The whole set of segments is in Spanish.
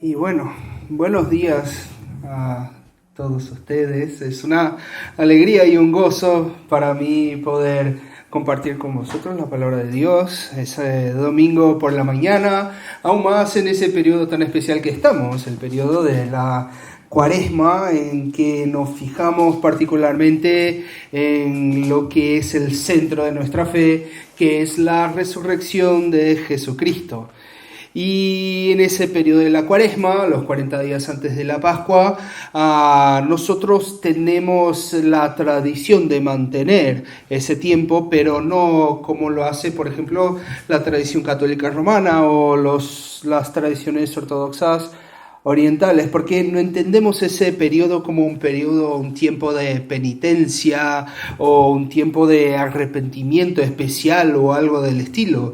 Y bueno, buenos días a todos ustedes. Es una alegría y un gozo para mí poder compartir con vosotros la palabra de Dios ese domingo por la mañana, aún más en ese periodo tan especial que estamos, el periodo de la Cuaresma, en que nos fijamos particularmente en lo que es el centro de nuestra fe, que es la resurrección de Jesucristo. Y en ese periodo de la Cuaresma, los 40 días antes de la Pascua, nosotros tenemos la tradición de mantener ese tiempo, pero no como lo hace, por ejemplo, la tradición católica romana o las tradiciones ortodoxas orientales, porque no entendemos ese periodo como un periodo, un tiempo de penitencia o un tiempo de arrepentimiento especial o algo del estilo.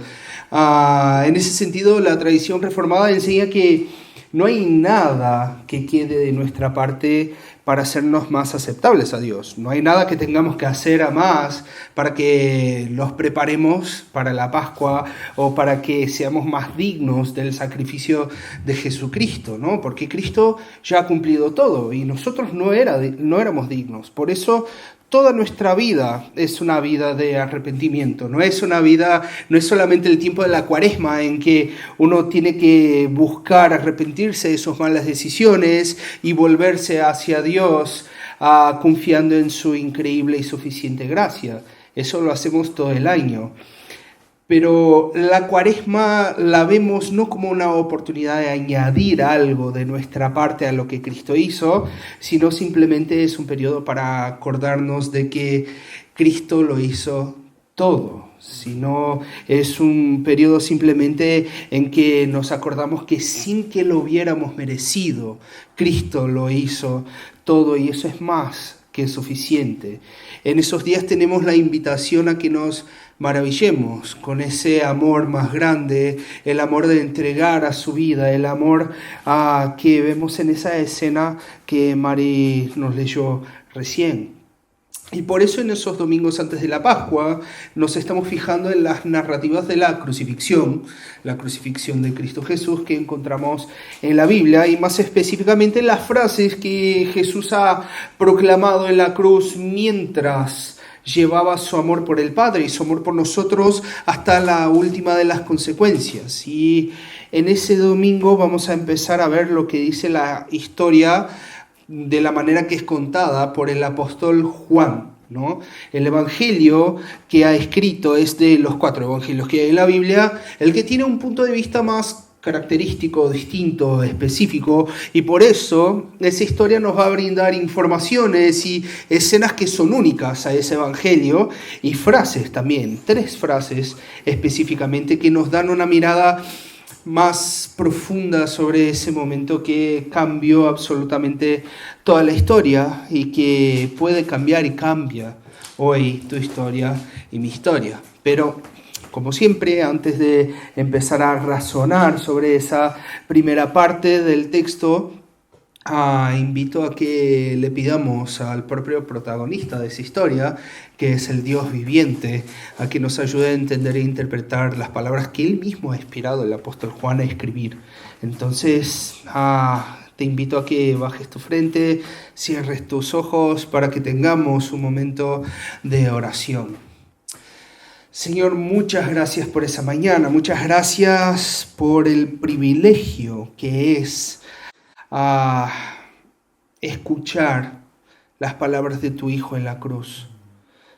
En ese sentido, la tradición reformada enseña que no hay nada que quede de nuestra parte para hacernos más aceptables a Dios. No hay nada que tengamos que hacer a más para que los preparemos para la Pascua o para que seamos más dignos del sacrificio de Jesucristo, ¿no? Porque Cristo ya ha cumplido todo y nosotros no éramos dignos. Por eso toda nuestra vida es una vida de arrepentimiento, no es solamente el tiempo de la Cuaresma en que uno tiene que buscar arrepentirse de sus malas decisiones y volverse hacia Dios, confiando en su increíble y suficiente gracia. Eso lo hacemos todo el año. Pero la Cuaresma la vemos no como una oportunidad de añadir algo de nuestra parte a lo que Cristo hizo, sino simplemente es un periodo para acordarnos de que Cristo lo hizo todo. Sino es un periodo simplemente en que nos acordamos que sin que lo hubiéramos merecido, Cristo lo hizo todo, y eso es más que suficiente. En esos días tenemos la invitación a que nos maravillemos con ese amor más grande, el amor de entregar a su vida, el amor que vemos en esa escena que Mari nos leyó recién. Y por eso en esos domingos antes de la Pascua nos estamos fijando en las narrativas de la crucifixión de Cristo Jesús que encontramos en la Biblia, y más específicamente en las frases que Jesús ha proclamado en la cruz mientras llevaba su amor por el Padre y su amor por nosotros hasta la última de las consecuencias. Y en ese domingo vamos a empezar a ver lo que dice la historia de la manera que es contada por el apóstol Juan, ¿no? El evangelio que ha escrito es de los 4 evangelios que hay en la Biblia, el que tiene un punto de vista más característico, distinto, específico, y por eso esa historia nos va a brindar informaciones y escenas que son únicas a ese evangelio, y frases también, 3 frases específicamente que nos dan una mirada más profunda sobre ese momento que cambió absolutamente toda la historia y que puede cambiar y cambia hoy tu historia y mi historia. Pero, como siempre, antes de empezar a razonar sobre esa primera parte del texto, invito a que le pidamos al propio protagonista de esa historia, que es el Dios viviente, a que nos ayude a entender e interpretar las palabras que él mismo ha inspirado el apóstol Juan a escribir. Entonces, te invito a que bajes tu frente, cierres tus ojos para que tengamos un momento de oración. Señor, muchas gracias por esa mañana, muchas gracias por el privilegio que es escuchar las palabras de tu Hijo en la cruz.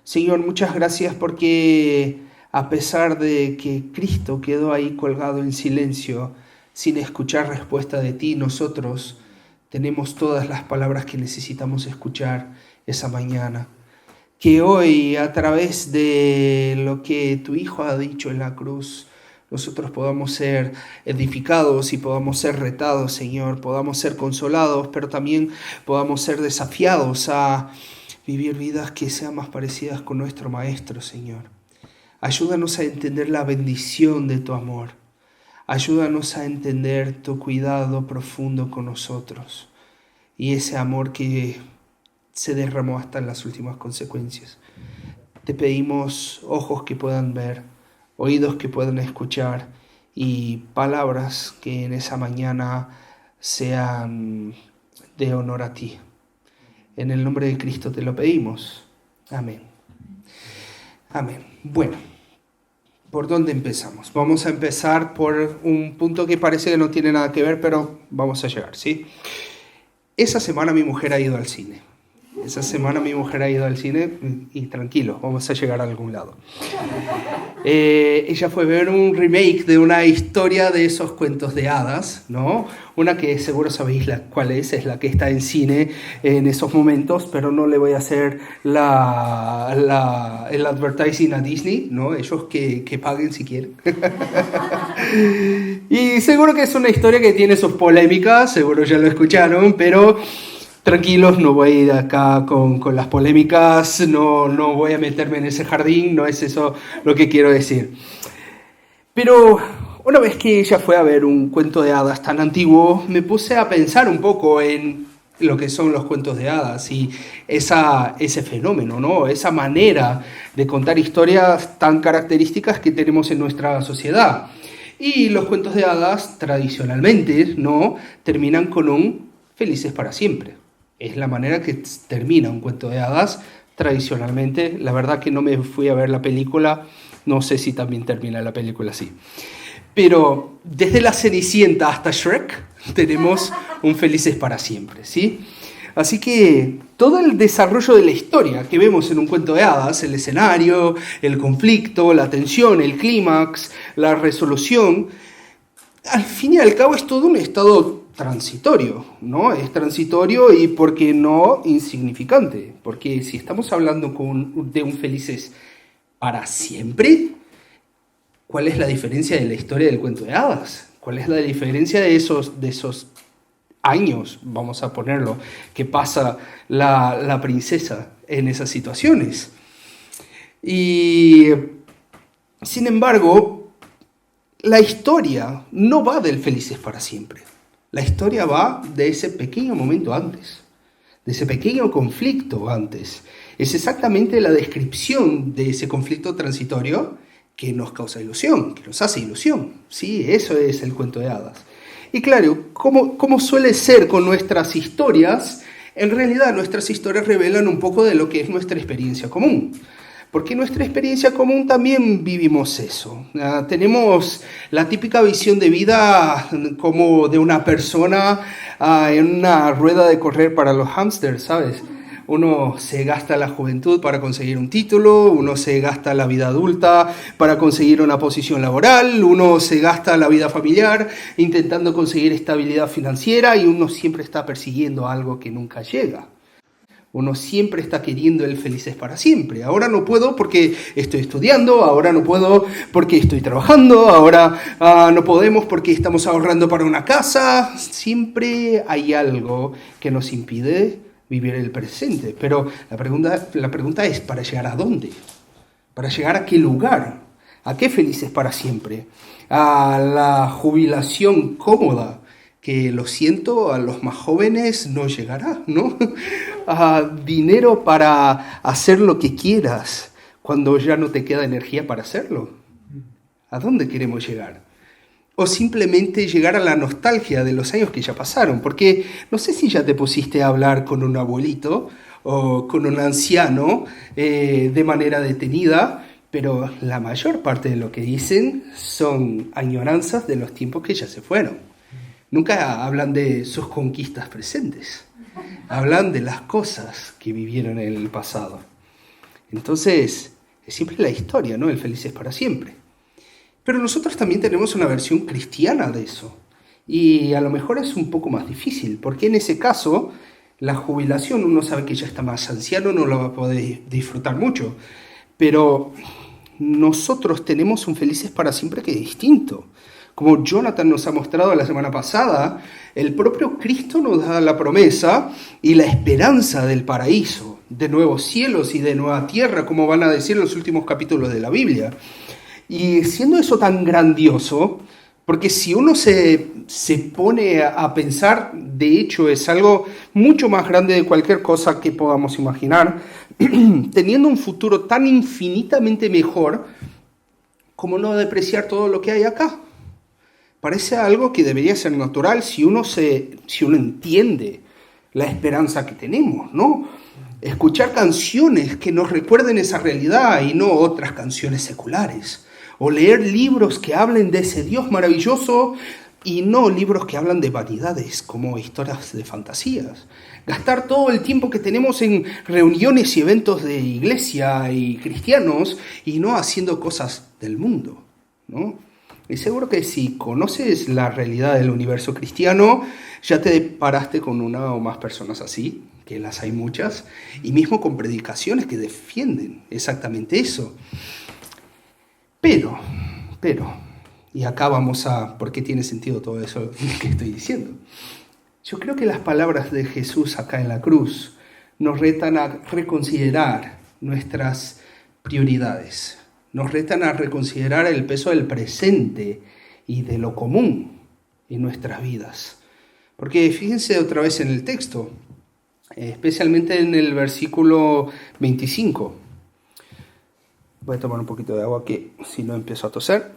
Señor, muchas gracias porque a pesar de que Cristo quedó ahí colgado en silencio, sin escuchar respuesta de ti, nosotros tenemos todas las palabras que necesitamos escuchar esa mañana. Que hoy, a través de lo que tu Hijo ha dicho en la cruz, nosotros podamos ser edificados y podamos ser retados, Señor, podamos ser consolados, pero también podamos ser desafiados a vivir vidas que sean más parecidas con nuestro Maestro, Señor. Ayúdanos a entender la bendición de tu amor. Ayúdanos a entender tu cuidado profundo con nosotros y ese amor que se derramó hasta en las últimas consecuencias. Te pedimos ojos que puedan ver, oídos que puedan escuchar y palabras que en esa mañana sean de honor a ti. En el nombre de Cristo te lo pedimos. Amén. Amén. Bueno, ¿por dónde empezamos? Vamos a empezar por un punto que parece que no tiene nada que ver, pero vamos a llegar, ¿sí? Esa semana mi mujer ha ido al cine. Y tranquilo, vamos a llegar a algún lado. Ella fue a ver un remake de una historia de esos cuentos de hadas, ¿no? Una que seguro sabéis cuál es la que está en cine en esos momentos, pero no le voy a hacer el advertising a Disney, ¿no? Ellos que paguen si quieren. Y seguro que es una historia que tiene sus polémicas, seguro ya lo escucharon, pero tranquilos, no voy a ir acá con las polémicas, no voy a meterme en ese jardín, no es eso lo que quiero decir. Pero una vez que ella fue a ver un cuento de hadas tan antiguo, me puse a pensar un poco en lo que son los cuentos de hadas y ese fenómeno, ¿no? Esa manera de contar historias tan características que tenemos en nuestra sociedad. Y los cuentos de hadas, tradicionalmente, ¿no?, terminan con un felices para siempre. Es la manera que termina un cuento de hadas tradicionalmente. La verdad que no me fui a ver la película, no sé si también termina la película así. Pero desde La Cenicienta hasta Shrek tenemos un felices para siempre, ¿sí? Así que todo el desarrollo de la historia que vemos en un cuento de hadas, el escenario, el conflicto, la tensión, el clímax, la resolución, al fin y al cabo es todo un estado transitorio, ¿no? Es transitorio y, ¿por qué no, insignificante? Porque si estamos hablando de un felices para siempre, ¿cuál es la diferencia de la historia del cuento de hadas? ¿Cuál es la diferencia de esos años, vamos a ponerlo, que pasa la princesa en esas situaciones? Y, sin embargo, la historia no va del felices para siempre. La historia va de ese pequeño momento antes, de ese pequeño conflicto antes. Es exactamente la descripción de ese conflicto transitorio que nos causa ilusión, que nos hace ilusión. Sí, eso es el cuento de hadas. Y claro, como suele ser con nuestras historias, en realidad nuestras historias revelan un poco de lo que es nuestra experiencia común. Porque en nuestra experiencia común también vivimos eso. Tenemos la típica visión de vida como de una persona en una rueda de correr para los hámsters, ¿sabes? Uno se gasta la juventud para conseguir un título, uno se gasta la vida adulta para conseguir una posición laboral, uno se gasta la vida familiar intentando conseguir estabilidad financiera y uno siempre está persiguiendo algo que nunca llega. Uno siempre está queriendo el felices para siempre. Ahora no puedo porque estoy estudiando, ahora no puedo porque estoy trabajando, ahora no podemos porque estamos ahorrando para una casa. Siempre hay algo que nos impide vivir el presente. Pero la pregunta es, ¿para llegar a dónde? ¿Para llegar a qué lugar? ¿A qué felices para siempre? ¿A la jubilación cómoda? Que lo siento, a los más jóvenes no llegará, ¿no? A dinero para hacer lo que quieras cuando ya no te queda energía para hacerlo. ¿A dónde queremos llegar? O simplemente llegar a la nostalgia de los años que ya pasaron, porque no sé si ya te pusiste a hablar con un abuelito o con un anciano de manera detenida, pero la mayor parte de lo que dicen son añoranzas de los tiempos que ya se fueron. Nunca hablan de sus conquistas presentes. Hablan de las cosas que vivieron en el pasado. Entonces, es siempre la historia, ¿no? El felices para siempre. Pero nosotros también tenemos una versión cristiana de eso. Y a lo mejor es un poco más difícil, porque en ese caso, la jubilación, uno sabe que ya está más anciano, no lo va a poder disfrutar mucho. Pero nosotros tenemos un felices para siempre que es distinto. Como Jonathan nos ha mostrado la semana pasada, el propio Cristo nos da la promesa y la esperanza del paraíso, de nuevos cielos y de nueva tierra, como van a decir los últimos capítulos de la Biblia. Y siendo eso tan grandioso, porque si uno se pone a pensar, de hecho es algo mucho más grande de cualquier cosa que podamos imaginar, teniendo un futuro tan infinitamente mejor, ¿cómo no depreciar todo lo que hay acá? Parece algo que debería ser natural si uno entiende la esperanza que tenemos, ¿no? Escuchar canciones que nos recuerden esa realidad y no otras canciones seculares. O leer libros que hablen de ese Dios maravilloso y no libros que hablan de vanidades como historias de fantasías. Gastar todo el tiempo que tenemos en reuniones y eventos de iglesia y cristianos y no haciendo cosas del mundo, ¿no? Y seguro que si conoces la realidad del universo cristiano, ya te paraste con una o más personas así, que las hay muchas, y mismo con predicaciones que defienden exactamente eso. Pero, y acá vamos a por qué tiene sentido todo eso que estoy diciendo. Yo creo que las palabras de Jesús acá en la cruz nos retan a reconsiderar nuestras prioridades. Nos retan a reconsiderar el peso del presente y de lo común en nuestras vidas. Porque fíjense otra vez en el texto, especialmente en el versículo 25. Voy a tomar un poquito de agua que si no empiezo a toser.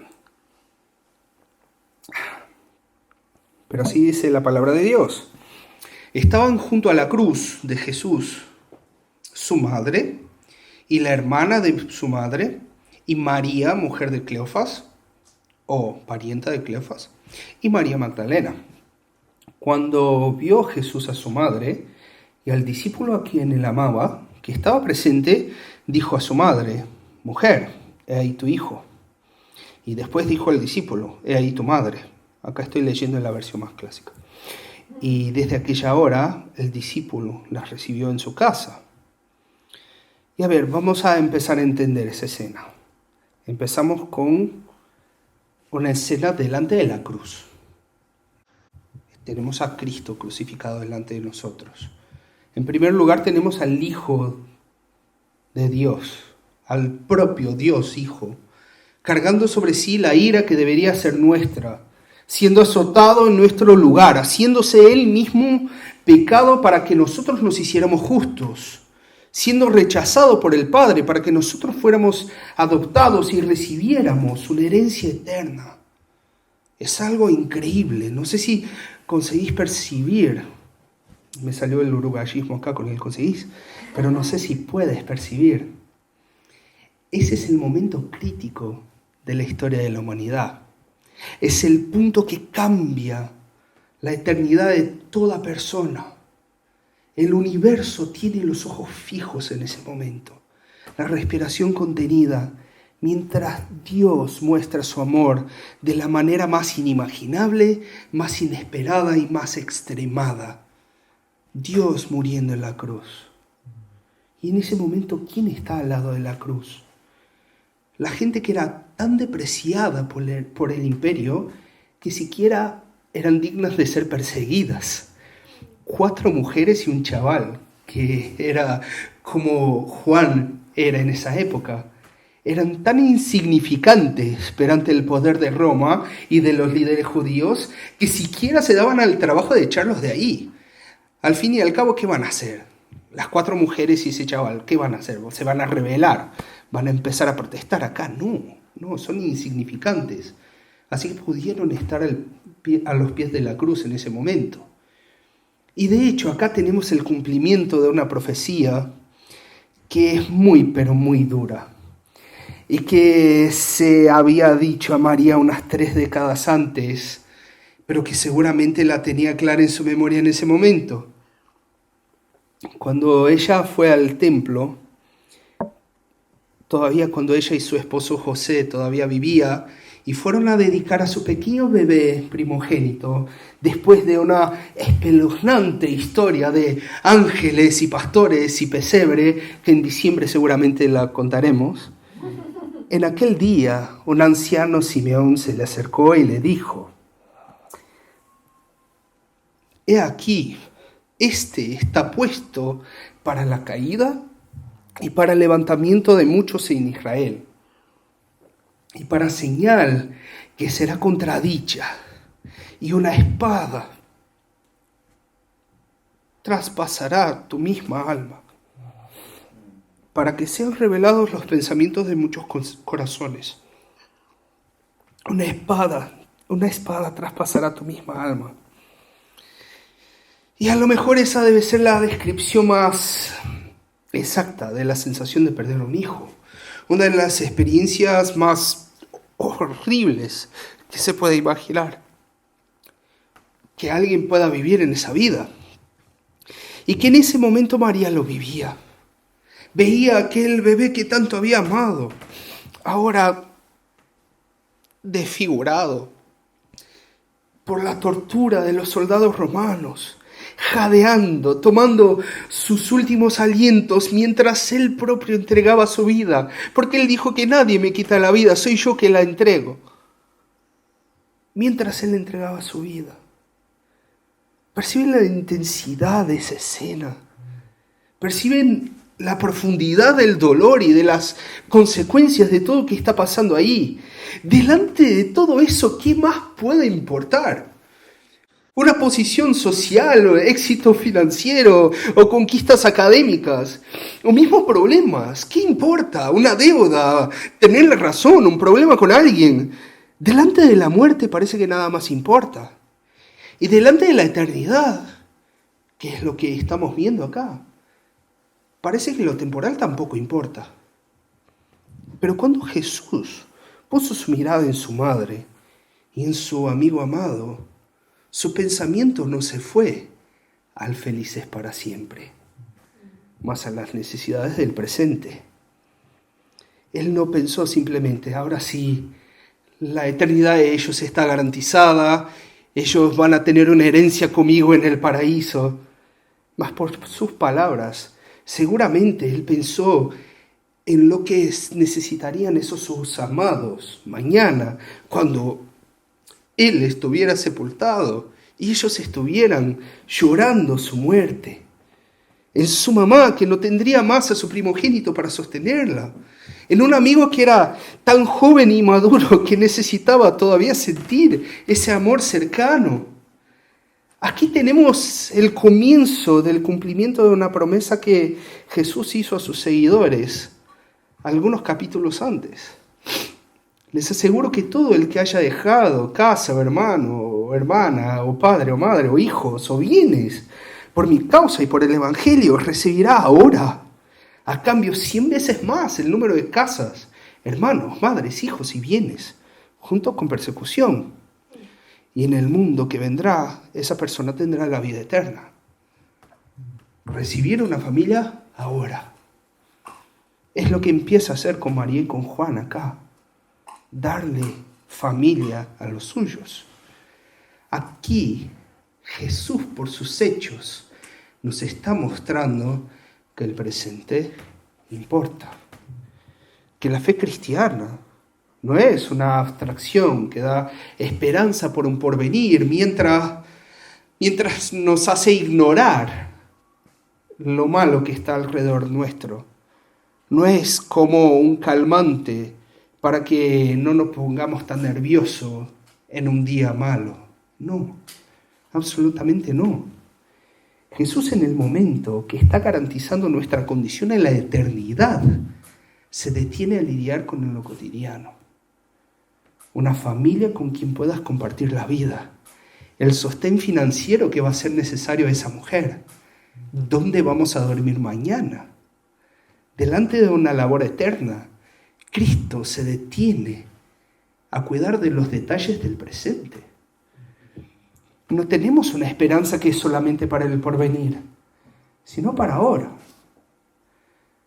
Pero así dice la palabra de Dios. Estaban junto a la cruz de Jesús su madre y la hermana de su madre y María, mujer de Cleofas, o parienta de Cleofas, y María Magdalena. Cuando vio Jesús a su madre y al discípulo a quien él amaba, que estaba presente, dijo a su madre: «Mujer, he ahí tu hijo». Y después dijo al discípulo: «He ahí tu madre». Acá estoy leyendo en la versión más clásica. Y desde aquella hora el discípulo las recibió en su casa. Y a ver, vamos a empezar a entender esa escena. Empezamos con una escena delante de la cruz. Tenemos a Cristo crucificado delante de nosotros. En primer lugar tenemos al Hijo de Dios, al propio Dios Hijo, cargando sobre sí la ira que debería ser nuestra, siendo azotado en nuestro lugar, haciéndose Él mismo pecado para que nosotros nos hiciéramos justos, siendo rechazado por el Padre para que nosotros fuéramos adoptados y recibiéramos una herencia eterna. Es algo increíble. No sé si conseguís percibir, me salió el uruguayismo acá con el conseguís, pero no sé si puedes percibir. Ese es el momento crítico de la historia de la humanidad. Es el punto que cambia la eternidad de toda persona. El universo tiene los ojos fijos en ese momento, la respiración contenida, mientras Dios muestra su amor de la manera más inimaginable, más inesperada y más extremada. Dios muriendo en la cruz. Y en ese momento, ¿quién está al lado de la cruz? La gente que era tan depreciada por el imperio que siquiera eran dignas de ser perseguidas. 4 mujeres y un chaval, que era como Juan era en esa época. Eran tan insignificantes perante el poder de Roma y de los líderes judíos que siquiera se daban al trabajo de echarlos de ahí. Al fin y al cabo, ¿qué van a hacer? Las 4 mujeres y ese chaval, ¿qué van a hacer? ¿Se van a rebelar? ¿Van a empezar a protestar acá? No, son insignificantes. Así que pudieron estar a los pies de la cruz en ese momento. Y de hecho, acá tenemos el cumplimiento de una profecía que es muy, pero muy dura. Y que se había dicho a María unas 3 décadas antes, pero que seguramente la tenía clara en su memoria en ese momento. Cuando ella fue al templo, todavía cuando ella y su esposo José todavía vivía, y fueron a dedicar a su pequeño bebé primogénito, después de una espeluznante historia de ángeles y pastores y pesebre, que en diciembre seguramente la contaremos. En aquel día, un anciano Simeón se le acercó y le dijo: «He aquí, este está puesto para la caída y para el levantamiento de muchos en Israel, y para señal que será contradicha, y una espada traspasará tu misma alma, para que sean revelados los pensamientos de muchos corazones. Una espada una espada traspasará tu misma alma. Y a lo mejor esa debe ser la descripción más exacta de la sensación de perder a un hijo. Una de las experiencias más horribles que se puede imaginar que alguien pueda vivir en esa vida. Y que en ese momento María lo vivía. Veía a aquel bebé que tanto había amado, ahora desfigurado por la tortura de los soldados romanos, jadeando, tomando sus últimos alientos mientras él propio entregaba su vida, porque él dijo que nadie me quita la vida, soy yo que la entrego. Mientras él entregaba su vida. Perciben la intensidad de esa escena. Perciben la profundidad del dolor y de las consecuencias de todo lo que está pasando ahí. Delante de todo eso, ¿qué más puede importar? Una posición social, o éxito financiero, o conquistas académicas, o mismos problemas. ¿Qué importa? Una deuda, tener la razón, un problema con alguien. Delante de la muerte parece que nada más importa. Y delante de la eternidad, que es lo que estamos viendo acá, parece que lo temporal tampoco importa. Pero cuando Jesús puso su mirada en su madre y en su amigo amado, su pensamiento no se fue al felices para siempre, más a las necesidades del presente. Él no pensó simplemente, ahora sí, la eternidad de ellos está garantizada, ellos van a tener una herencia conmigo en el paraíso. Mas por sus palabras, seguramente él pensó en lo que necesitarían esos sus amados mañana, cuando él estuviera sepultado y ellos estuvieran llorando su muerte. En su mamá, que no tendría más a su primogénito para sostenerla. En un amigo que era tan joven y maduro que necesitaba todavía sentir ese amor cercano. Aquí tenemos el comienzo del cumplimiento de una promesa que Jesús hizo a sus seguidores algunos capítulos antes. Les aseguro que todo el que haya dejado casa, o hermano, o hermana, o padre, o madre, o hijos, o bienes, por mi causa y por el Evangelio, recibirá ahora, a cambio 100 veces más el número de casas, hermanos, madres, hijos y bienes, junto con persecución. Y en el mundo que vendrá, esa persona tendrá la vida eterna. Recibir una familia ahora. Es lo que empieza a hacer con María y con Juan acá. Darle familia a los suyos. Aquí Jesús, por sus hechos, nos está mostrando que el presente importa. Que la fe cristiana no es una abstracción que da esperanza por un porvenir mientras nos hace ignorar lo malo que está alrededor nuestro. No es como un calmante para que no nos pongamos tan nerviosos en un día malo. No, absolutamente no. Jesús, en el momento que está garantizando nuestra condición en la eternidad, se detiene a lidiar con lo cotidiano. Una familia con quien puedas compartir la vida. El sostén financiero que va a ser necesario a esa mujer. ¿Dónde vamos a dormir mañana? Delante de una labor eterna, Cristo se detiene a cuidar de los detalles del presente. No tenemos una esperanza que es solamente para el porvenir, sino para ahora.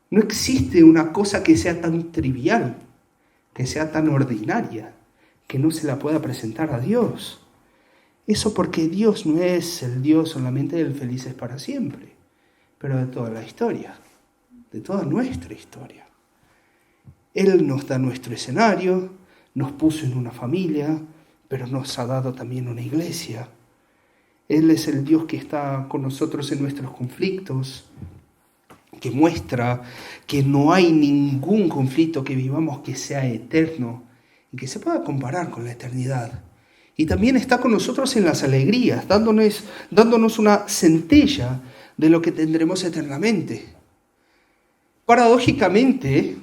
No existe una cosa que sea tan trivial, que sea tan ordinaria, que no se la pueda presentar a Dios. Eso porque Dios no es el Dios solamente del felices para siempre, pero de toda la historia, de toda nuestra historia. Él nos da nuestro escenario, nos puso en una familia, pero nos ha dado también una iglesia. Él es el Dios que está con nosotros en nuestros conflictos, que muestra que no hay ningún conflicto que vivamos que sea eterno y que se pueda comparar con la eternidad. Y también está con nosotros en las alegrías, dándonos una centella de lo que tendremos eternamente. Paradójicamente,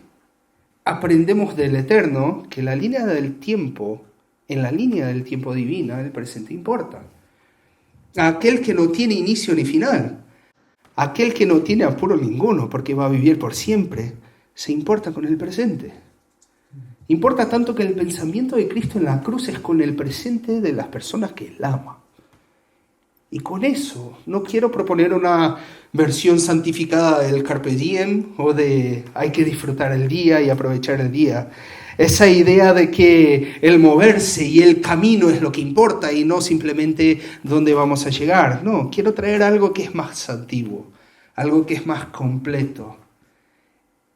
aprendemos del Eterno que la línea del tiempo en la línea del tiempo divina, el presente importa. A aquel que no tiene inicio ni final, a aquel que no tiene apuro ninguno porque va a vivir por siempre, se importa con el presente. Importa tanto que el pensamiento de Cristo en la cruz es con el presente de las personas que Él ama. Y con eso no quiero proponer una versión santificada del Carpe Diem o de hay que disfrutar el día y aprovechar el día. Esa idea de que el moverse y el camino es lo que importa y no simplemente dónde vamos a llegar. No, quiero traer algo que es más antiguo, algo que es más completo.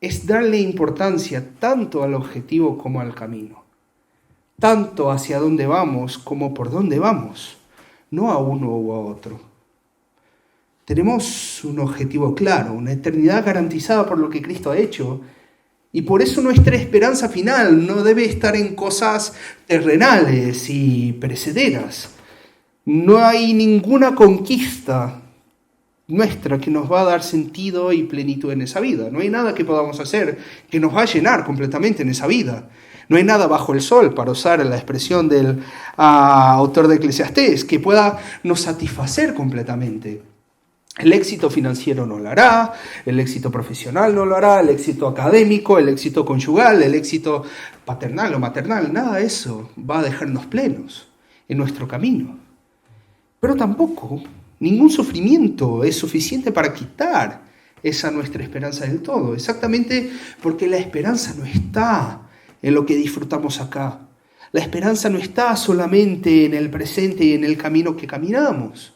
Es darle importancia tanto al objetivo como al camino. Tanto hacia dónde vamos como por dónde vamos. No a uno u a otro. Tenemos un objetivo claro, una eternidad garantizada por lo que Cristo ha hecho, y por eso nuestra esperanza final no debe estar en cosas terrenales y perecederas. No hay ninguna conquista nuestra que nos va a dar sentido y plenitud en esa vida. No hay nada que podamos hacer que nos va a llenar completamente en esa vida. No hay nada bajo el sol, para usar la expresión del autor de Eclesiastés, que pueda nos satisfacer completamente. El éxito financiero no lo hará, el éxito profesional no lo hará, el éxito académico, el éxito conyugal, el éxito paternal o maternal, nada de eso va a dejarnos plenos en nuestro camino. Pero tampoco ningún sufrimiento es suficiente para quitar esa nuestra esperanza del todo, exactamente porque la esperanza no está en lo que disfrutamos acá. La esperanza no está solamente en el presente y en el camino que caminamos.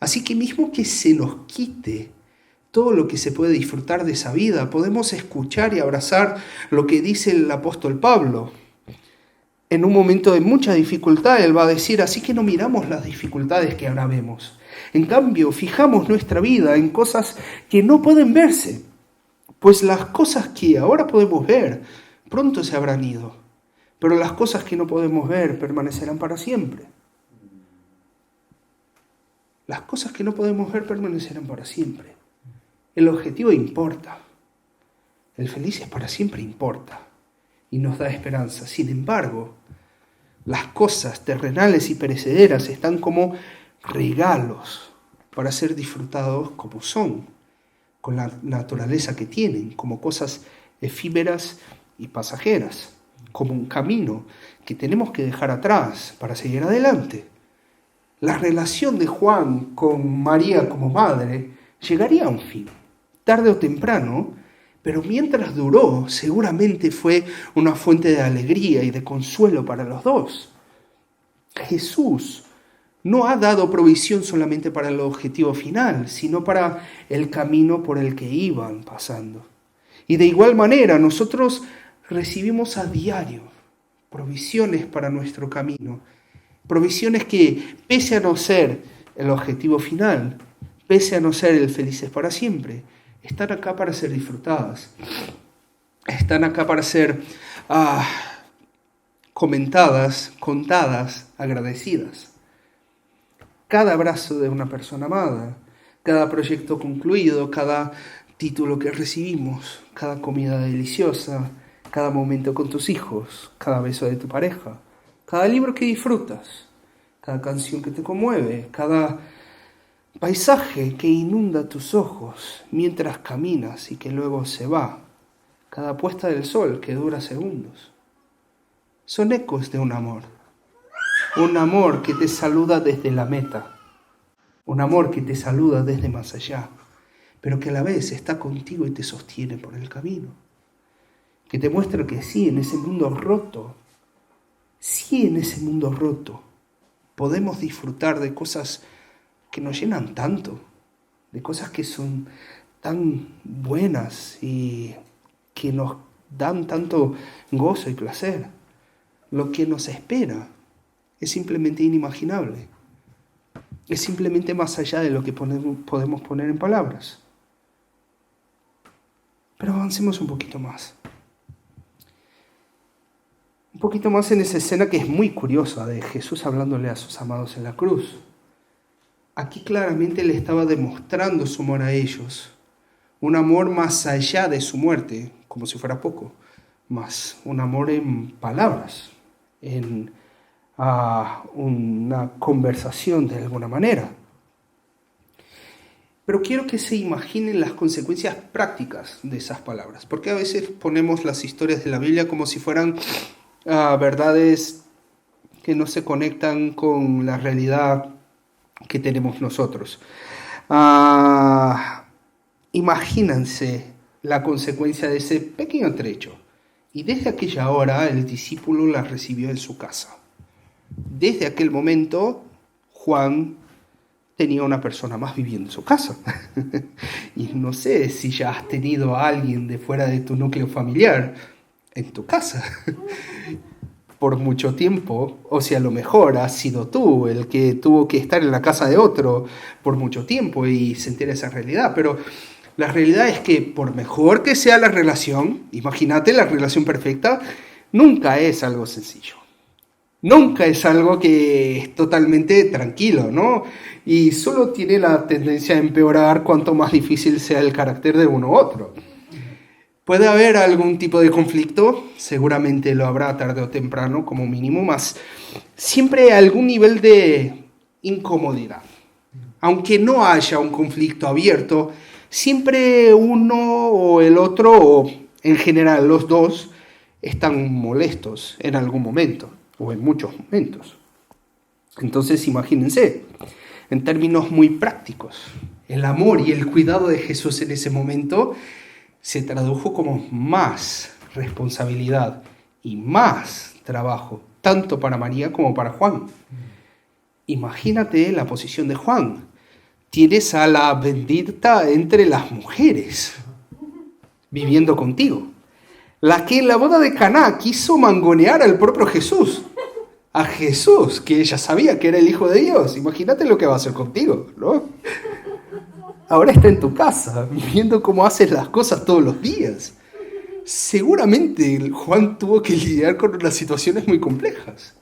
Así que mismo que se nos quite todo lo que se puede disfrutar de esa vida, podemos escuchar y abrazar lo que dice el apóstol Pablo. En un momento de mucha dificultad, él va a decir, así que no miramos las dificultades que ahora vemos. En cambio, fijamos nuestra vida en cosas que no pueden verse, pues las cosas que ahora podemos ver pronto se habrán ido, pero las cosas que no podemos ver permanecerán para siempre. Las cosas que no podemos ver permanecerán para siempre. El objetivo importa. El feliz es para siempre importa y nos da esperanza. Sin embargo, las cosas terrenales y perecederas están como regalos para ser disfrutados como son, con la naturaleza que tienen, como cosas efímeras y pasajeras, como un camino que tenemos que dejar atrás para seguir adelante. La relación de Juan con María como madre llegaría a un fin, tarde o temprano, pero mientras duró, seguramente fue una fuente de alegría y de consuelo para los dos. Jesús no ha dado provisión solamente para el objetivo final, sino para el camino por el que iban pasando. Y de igual manera, nosotros recibimos a diario provisiones para nuestro camino. Provisiones que, pese a no ser el objetivo final, pese a no ser el felices para siempre, están acá para ser disfrutadas. Están acá para ser comentadas, contadas, agradecidas. Cada abrazo de una persona amada, cada proyecto concluido, cada título que recibimos, cada comida deliciosa, cada momento con tus hijos, cada beso de tu pareja, cada libro que disfrutas, cada canción que te conmueve, cada paisaje que inunda tus ojos mientras caminas y que luego se va, cada puesta del sol que dura segundos. Son ecos de un amor que te saluda desde la meta, un amor que te saluda desde más allá, pero que a la vez está contigo y te sostiene por el camino, que te muestra que sí, en ese mundo roto, podemos disfrutar de cosas que nos llenan tanto, de cosas que son tan buenas y que nos dan tanto gozo y placer. Lo que nos espera es simplemente inimaginable. Es simplemente más allá de lo que podemos poner en palabras. Pero avancemos un poquito más. Un poquito más en esa escena que es muy curiosa de Jesús hablándole a sus amados en la cruz. Aquí claramente le estaba demostrando su amor a ellos. Un amor más allá de su muerte, como si fuera poco. Más un amor en palabras, en una conversación de alguna manera. Pero quiero que se imaginen las consecuencias prácticas de esas palabras, porque a veces ponemos las historias de la Biblia como si fueran verdades que no se conectan con la realidad que tenemos nosotros. Imagínense la consecuencia de ese pequeño trecho. Y desde aquella hora el discípulo la recibió en su casa. Desde aquel momento, Juan tenía una persona más viviendo en su casa. Y no sé si ya has tenido a alguien de fuera de tu núcleo familiar en tu casa por mucho tiempo, o si a lo mejor has sido tú el que tuvo que estar en la casa de otro por mucho tiempo y sentir esa realidad. Pero la realidad es que por mejor que sea la relación, imagínate la relación perfecta, nunca es algo sencillo. Nunca es algo que es totalmente tranquilo, ¿no? Y solo tiene la tendencia a empeorar cuanto más difícil sea el carácter de uno u otro. ¿Puede haber algún tipo de conflicto? Seguramente lo habrá tarde o temprano, como mínimo, más siempre hay algún nivel de incomodidad. Aunque no haya un conflicto abierto, siempre uno o el otro, o en general los dos, están molestos en algún momento, o en muchos momentos. Entonces imagínense, en términos muy prácticos, el amor y el cuidado de Jesús en ese momento se tradujo como más responsabilidad y más trabajo, tanto para María como para Juan. Imagínate la posición de Juan. Tienes a la bendita entre las mujeres viviendo contigo. La que en la boda de Caná quiso mangonear al propio Jesús. A Jesús, que ella sabía que era el Hijo de Dios. Imagínate lo que va a hacer contigo, ¿no? Ahora está en tu casa, viendo cómo haces las cosas todos los días. Seguramente Juan tuvo que lidiar con unas situaciones muy complejas.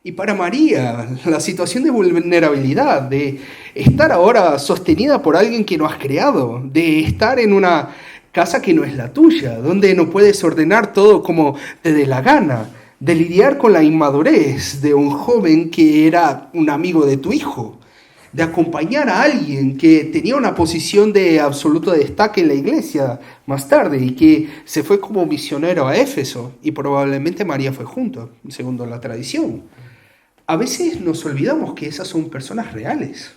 Y para María, la situación de vulnerabilidad, de estar ahora sostenida por alguien que no has creado, de estar en una casa que no es la tuya, donde no puedes ordenar todo como te dé la gana, de lidiar con la inmadurez de un joven que era un amigo de tu hijo, de acompañar a alguien que tenía una posición de absoluto destaque en la iglesia más tarde y que se fue como misionero a Éfeso, y probablemente María fue junto, según la tradición. A veces nos olvidamos que esas son personas reales.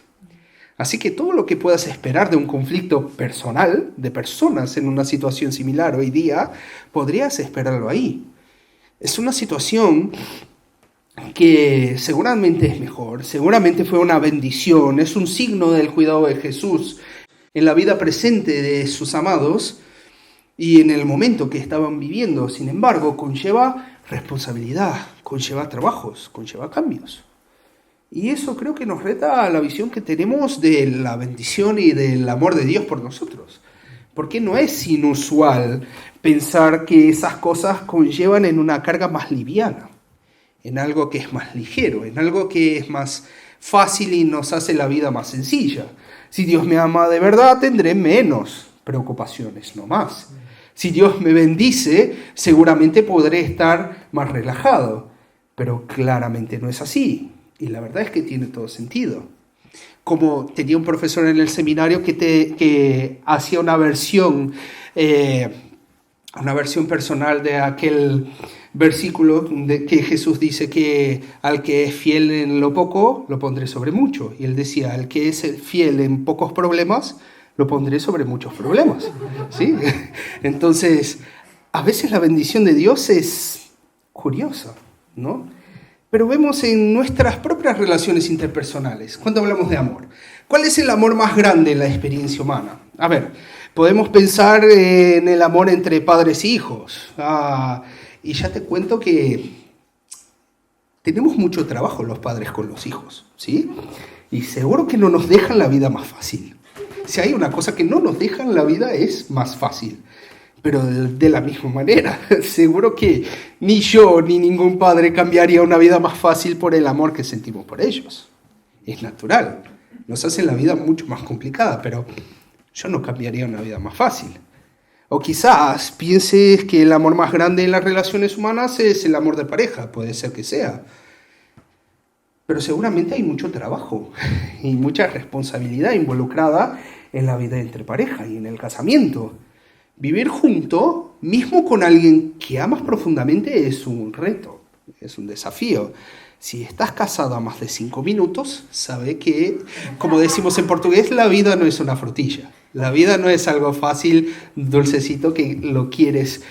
Así que todo lo que puedas esperar de un conflicto personal, de personas en una situación similar hoy día, podrías esperarlo ahí. Es una situación que seguramente es mejor, seguramente fue una bendición, es un signo del cuidado de Jesús en la vida presente de sus amados y en el momento que estaban viviendo. Sin embargo, conlleva responsabilidad, conlleva trabajos, conlleva cambios. Y eso creo que nos reta a la visión que tenemos de la bendición y del amor de Dios por nosotros. Porque no es inusual pensar que esas cosas conllevan en una carga más liviana, en algo que es más ligero, en algo que es más fácil y nos hace la vida más sencilla. Si Dios me ama de verdad, tendré menos preocupaciones, no más. Si Dios me bendice, seguramente podré estar más relajado. Pero claramente no es así. Y la verdad es que tiene todo sentido. Como tenía un profesor en el seminario que hacía una versión personal de aquel versículo que Jesús dice que al que es fiel en lo poco, lo pondré sobre mucho. Y él decía, al que es fiel en pocos problemas, lo pondré sobre muchos problemas. ¿Sí? Entonces, a veces la bendición de Dios es curiosa, ¿no? Pero vemos en nuestras propias relaciones interpersonales, cuando hablamos de amor. ¿Cuál es el amor más grande en la experiencia humana? A ver, podemos pensar en el amor entre padres y hijos. Y ya te cuento que tenemos mucho trabajo los padres con los hijos, ¿sí? Y seguro que no nos dejan la vida más fácil. Si hay una cosa que no nos dejan la vida es más fácil. Pero de la misma manera, seguro que ni yo ni ningún padre cambiaría una vida más fácil por el amor que sentimos por ellos. Es natural. Nos hacen la vida mucho más complicada, pero yo no cambiaría una vida más fácil. O quizás pienses que el amor más grande en las relaciones humanas es el amor de pareja, puede ser que sea. pero seguramente hay mucho trabajo y mucha responsabilidad involucrada en la vida entre pareja y en el casamiento. Vivir junto, mismo con alguien que amas profundamente, es un reto, es un desafío. Si estás casado a más de 5 minutos, sabe que, como decimos en portugués, la vida no es una frutilla. La vida no es algo fácil, dulcecito, que lo quieres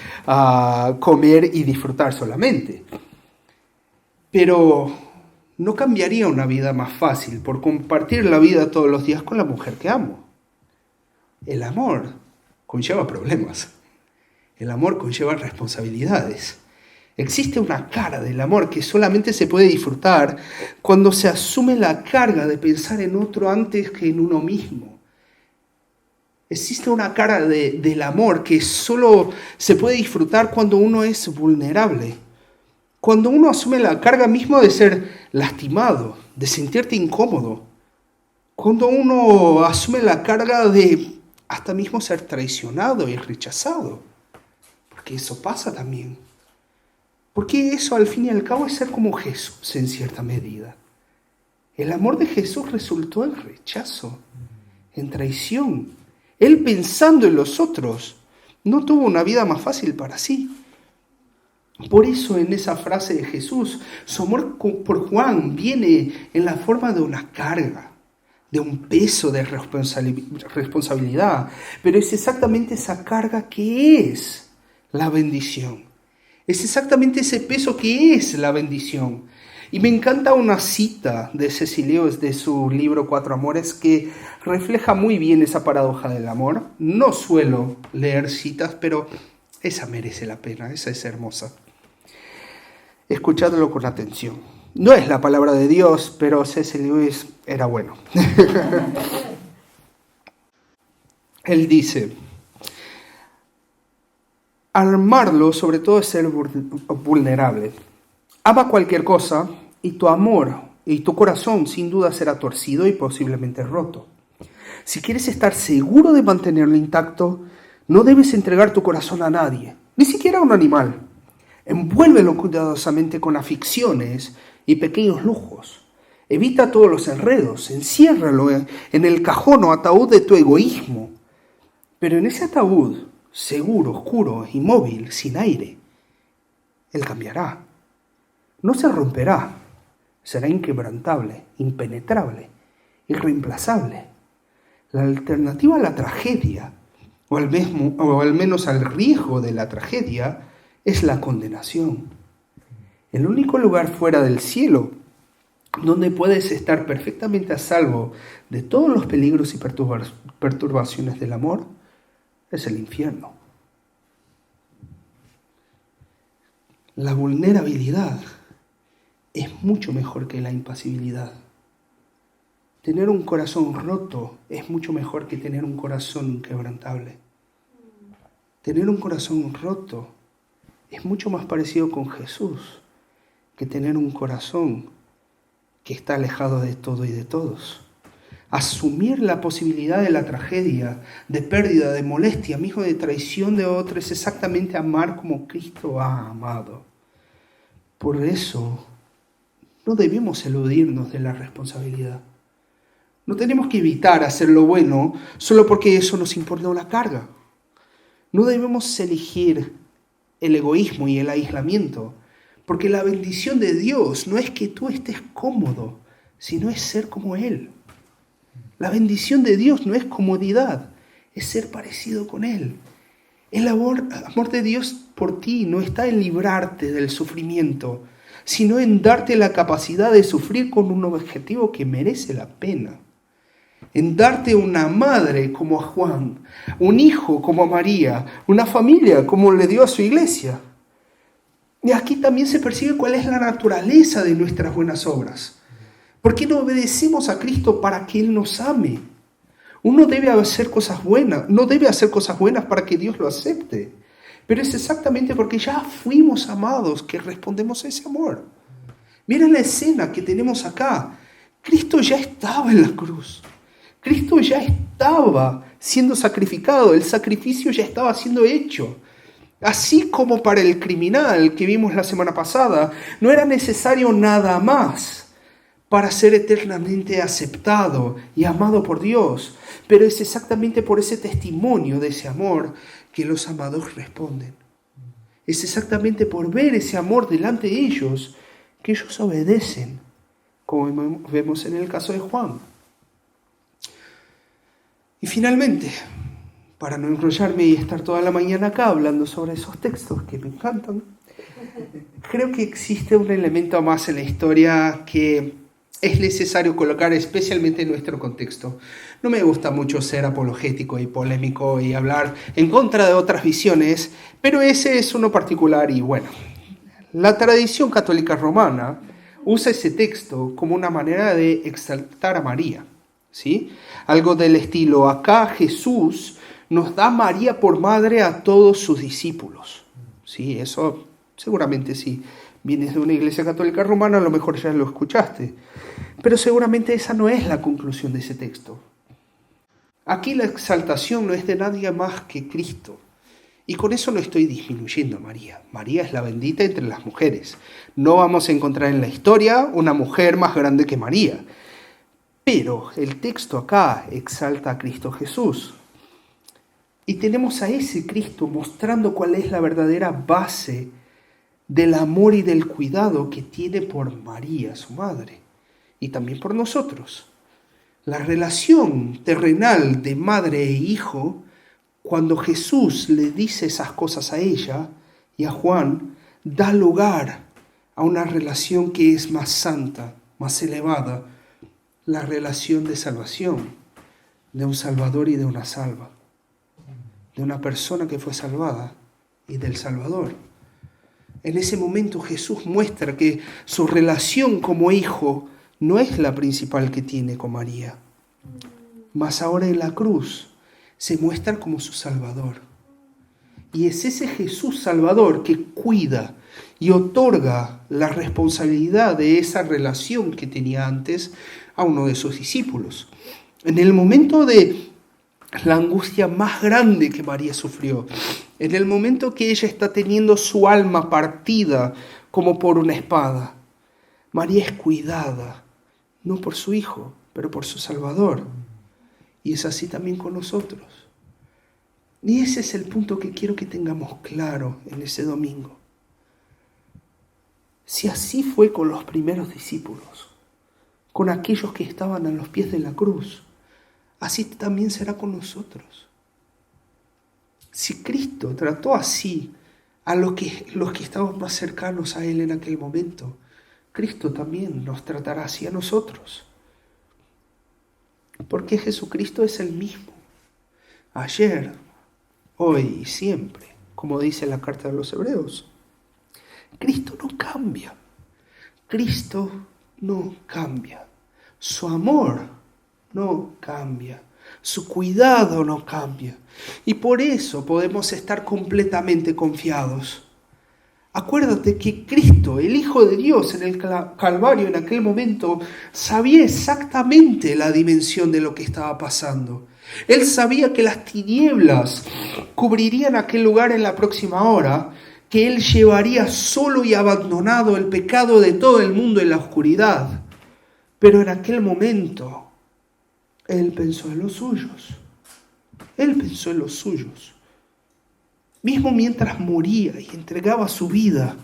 comer y disfrutar solamente. Pero no cambiaría una vida más fácil por compartir la vida todos los días con la mujer que amo. El amor conlleva problemas. El amor conlleva responsabilidades. Existe una cara del amor que solamente se puede disfrutar cuando se asume la carga de pensar en otro antes que en uno mismo. Existe una cara del amor que solo se puede disfrutar cuando uno es vulnerable. Cuando uno asume la carga mismo de ser lastimado, de sentirte incómodo. Cuando uno asume la carga de hasta mismo ser traicionado y rechazado. Porque eso pasa también. Porque eso al fin y al cabo es ser como Jesús en cierta medida. El amor de Jesús resultó en rechazo, en traición. Él, pensando en los otros, no tuvo una vida más fácil para sí. Por eso en esa frase de Jesús, su amor por Juan viene en la forma de una carga, de un peso de responsabilidad. Pero es exactamente esa carga que es la bendición. Es exactamente ese peso que es la bendición. Y me encanta una cita de C.S. Lewis de su libro Cuatro Amores que refleja muy bien esa paradoja del amor. No suelo leer citas, pero esa merece la pena, esa es hermosa. Escuchadlo con atención. No es la palabra de Dios, pero C.S. Lewis era bueno. Él dice: amarlo sobre todo es ser vulnerable. Ama cualquier cosa y tu amor y tu corazón sin duda será torcido y posiblemente roto. Si quieres estar seguro de mantenerlo intacto, no debes entregar tu corazón a nadie, ni siquiera a un animal. Envuélvelo cuidadosamente con aficiones y pequeños lujos. Evita todos los enredos, enciérralo en el cajón o ataúd de tu egoísmo. Pero en ese ataúd, seguro, oscuro, inmóvil, sin aire, él cambiará. No se romperá, será inquebrantable, impenetrable, irreemplazable. La alternativa a la tragedia, o al menos al riesgo de la tragedia, es la condenación. El único lugar fuera del cielo donde puedes estar perfectamente a salvo de todos los peligros y perturbaciones del amor es el infierno. La vulnerabilidad es mucho mejor que la impasibilidad. Tener un corazón roto es mucho mejor que tener un corazón inquebrantable. Tener un corazón roto es mucho más parecido con Jesús que tener un corazón que está alejado de todo y de todos. Asumir la posibilidad de la tragedia, de pérdida, de molestia, mismo de traición de otros, es exactamente amar como Cristo ha amado. Por eso no debemos eludirnos de la responsabilidad. No tenemos que evitar hacer lo bueno solo porque eso nos impone una carga. No debemos elegir el egoísmo y el aislamiento, porque la bendición de Dios no es que tú estés cómodo, sino es ser como Él. La bendición de Dios no es comodidad, es ser parecido con Él. El amor de Dios por ti no está en librarte del sufrimiento, sino en darte la capacidad de sufrir con un objetivo que merece la pena. En darte una madre como a Juan, un hijo como a María, una familia como le dio a su iglesia. Y aquí también se percibe cuál es la naturaleza de nuestras buenas obras. ¿Por qué no obedecemos a Cristo para que Él nos ame? Uno debe hacer cosas buenas, no debe hacer cosas buenas para que Dios lo acepte. Pero es exactamente porque ya fuimos amados que respondemos a ese amor. Mira la escena que tenemos acá. Cristo ya estaba en la cruz. Cristo ya estaba siendo sacrificado. El sacrificio ya estaba siendo hecho. Así como para el criminal que vimos la semana pasada, no era necesario nada más para ser eternamente aceptado y amado por Dios. Pero es exactamente por ese testimonio de ese amor que los amados responden. Es exactamente por ver ese amor delante de ellos que ellos obedecen, como vemos en el caso de Juan. Y finalmente, para no enrollarme y estar toda la mañana acá hablando sobre esos textos que me encantan, creo que existe un elemento más en la historia que es necesario colocar especialmente en nuestro contexto. No me gusta mucho ser apologético y polémico y hablar en contra de otras visiones, pero ese es uno particular y bueno. La tradición católica romana usa ese texto como una manera de exaltar a María, ¿sí? Algo del estilo, acá Jesús nos da a María por madre a todos sus discípulos, ¿sí? Eso seguramente sí. Vienes de una iglesia católica romana, a lo mejor ya lo escuchaste. Pero seguramente esa no es la conclusión de ese texto. Aquí la exaltación no es de nadie más que Cristo. Y con eso no estoy disminuyendo a María. María es la bendita entre las mujeres. No vamos a encontrar en la historia una mujer más grande que María. Pero el texto acá exalta a Cristo Jesús. Y tenemos a ese Cristo mostrando cuál es la verdadera base del amor y del cuidado que tiene por María, su madre, y también por nosotros. La relación terrenal de madre e hijo, cuando Jesús le dice esas cosas a ella y a Juan, da lugar a una relación que es más santa, más elevada, la relación de salvación, de un salvador y de una salva, de una persona que fue salvada y del Salvador. En ese momento Jesús muestra que su relación como hijo no es la principal que tiene con María. Mas ahora en la cruz se muestra como su Salvador. Y es ese Jesús Salvador que cuida y otorga la responsabilidad de esa relación que tenía antes a uno de sus discípulos. En el momento de la angustia más grande que María sufrió, en el momento que ella está teniendo su alma partida como por una espada, María es cuidada, no por su Hijo, pero por su Salvador. Y es así también con nosotros. Y ese es el punto que quiero que tengamos claro en ese domingo. Si así fue con los primeros discípulos, con aquellos que estaban a los pies de la cruz, así también será con nosotros. Si Cristo trató así a los que estaban más cercanos a Él en aquel momento, Cristo también nos tratará así a nosotros. Porque Jesucristo es el mismo, ayer, hoy y siempre, como dice la carta de los Hebreos. Cristo no cambia. Cristo no cambia. Su amor no cambia. Su cuidado no cambia. Y por eso podemos estar completamente confiados. Acuérdate que Cristo, el Hijo de Dios en el Calvario en aquel momento, sabía exactamente la dimensión de lo que estaba pasando. Él sabía que las tinieblas cubrirían aquel lugar en la próxima hora, que Él llevaría solo y abandonado el pecado de todo el mundo en la oscuridad. Pero en aquel momento, Él pensó en los suyos. Él pensó en los suyos. Mismo mientras moría y entregaba su vida,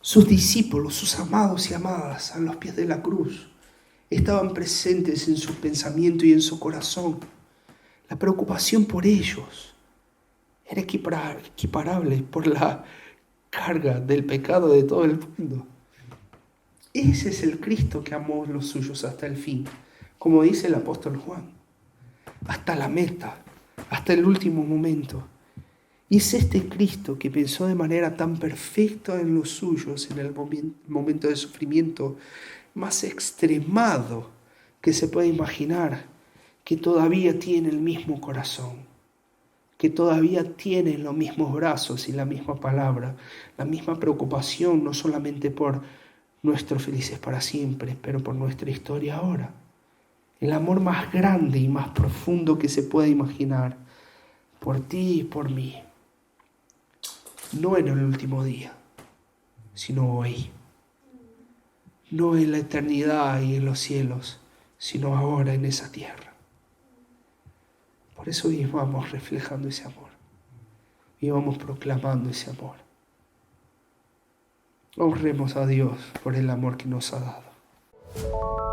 sus discípulos, sus amados y amadas a los pies de la cruz, estaban presentes en su pensamiento y en su corazón. La preocupación por ellos era equiparable por la carga del pecado de todo el mundo. Ese es el Cristo que amó a los suyos hasta el fin, como dice el apóstol Juan, hasta la meta, hasta el último momento. Y es este Cristo que pensó de manera tan perfecta en los suyos en el momento de sufrimiento más extremado que se puede imaginar, que todavía tiene el mismo corazón, que todavía tiene los mismos brazos y la misma palabra, la misma preocupación, no solamente por nuestros felices para siempre, pero por nuestra historia ahora. El amor más grande y más profundo que se pueda imaginar, por ti y por mí. No en el último día, sino hoy. no en la eternidad y en los cielos, sino ahora en esa tierra. Por eso vivamos reflejando ese amor, vivamos proclamando ese amor. Honremos a Dios por el amor que nos ha dado.